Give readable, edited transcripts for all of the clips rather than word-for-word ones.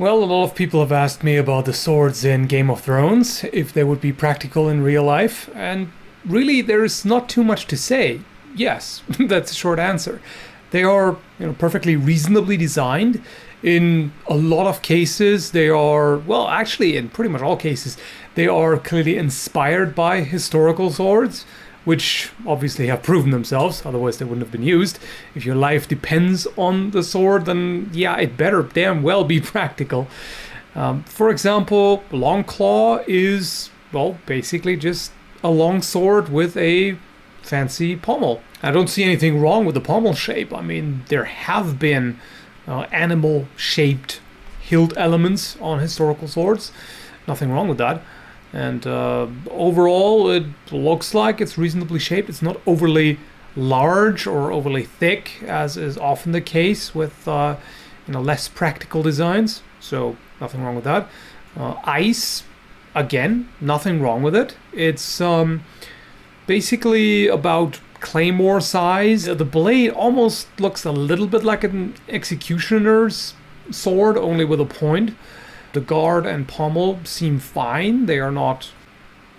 Well, a lot of people have asked me about the swords in Game of Thrones, if they would be practical in real life, and really there's not too much to say. Yes, that's a short answer. They are, perfectly reasonably designed. In a lot of cases, they are, well, actually in pretty much all cases, they are clearly inspired by historical swords, which obviously have proven themselves, otherwise they wouldn't have been used. If your life depends on the sword, then yeah, it better damn well be practical. For example, Longclaw is, well, basically just a long sword with a fancy pommel. I don't see anything wrong with the pommel shape. I mean, there have been animal-shaped hilt elements on historical swords. Nothing wrong with that. And overall, it looks like it's reasonably shaped. It's not overly large or overly thick, as is often the case with less practical designs. So nothing wrong with that. Ice, again, nothing wrong with it. It's basically about claymore size. The blade almost looks a little bit like an executioner's sword, only with a point. The guard and pommel seem fine. They are not...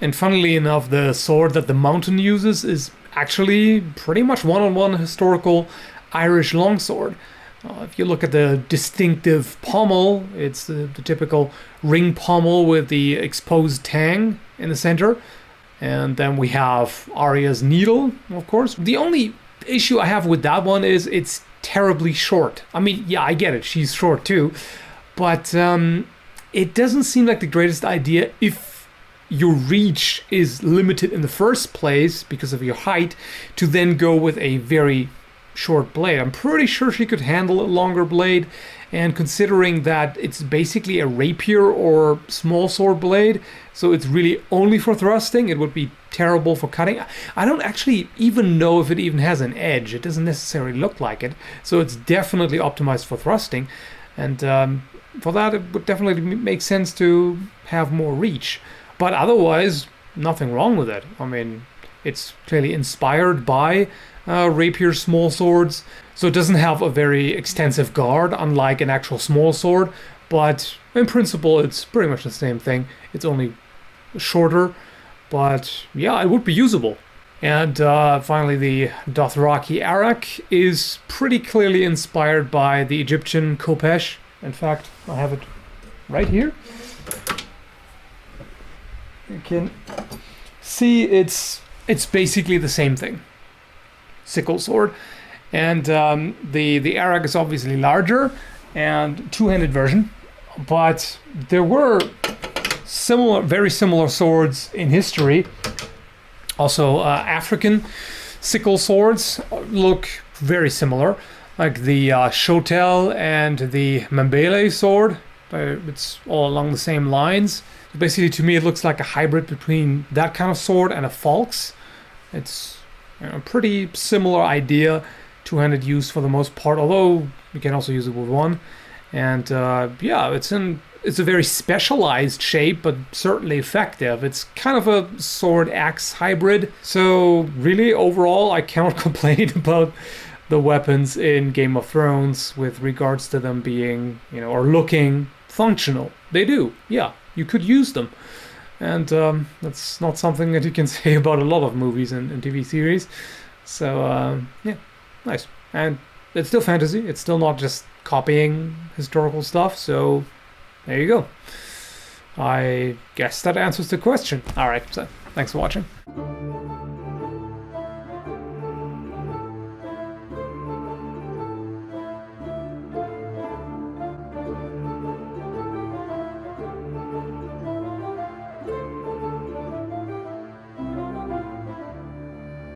And funnily enough, the sword that the mountain uses is actually pretty much one-on-one historical Irish longsword. If you look at the distinctive pommel, it's the typical ring pommel with the exposed tang in the center. And then we have Arya's Needle, of course. The only issue I have with that one is it's terribly short. I mean, yeah, I get it. She's short too. But it doesn't seem like the greatest idea if your reach is limited in the first place because of your height to then go with a very short blade. I'm pretty sure she could handle a longer blade, and considering that it's basically a rapier or small sword blade, so it's really only for thrusting, it would be terrible for cutting. I don't actually even know if it even has an edge. It doesn't necessarily look like it, so it's definitely optimized for thrusting, and for that it would definitely make sense to have more reach. But otherwise, nothing wrong with it. I mean, it's clearly inspired by rapier small swords, so it doesn't have a very extensive guard, unlike an actual small sword, but in principle it's pretty much the same thing. It's only shorter, but yeah, it would be usable. And finally, the Dothraki Eric is pretty clearly inspired by the Egyptian khopesh. In fact, I have it right here. You can see it's basically the same thing. Sickle sword, and the arakh is obviously larger and two-handed version, but there were very similar swords in history. Also, African sickle swords look very similar, like the shotel and the Mambele sword. It's all along the same lines. Basically, to me, it looks like a hybrid between that kind of sword and a falx. It's a pretty similar idea, two-handed use for the most part, although you can also use it with one. And yeah, it's a very specialized shape, but certainly effective. It's kind of a sword-axe hybrid. So really, overall, I cannot complain about the weapons in Game of Thrones with regards to them being, or looking functional. They do, yeah, you could use them. And that's not something that you can say about a lot of movies and TV series. So, yeah, nice. And it's still fantasy. It's still not just copying historical stuff. So, there you go. I guess that answers the question. All right, so thanks for watching.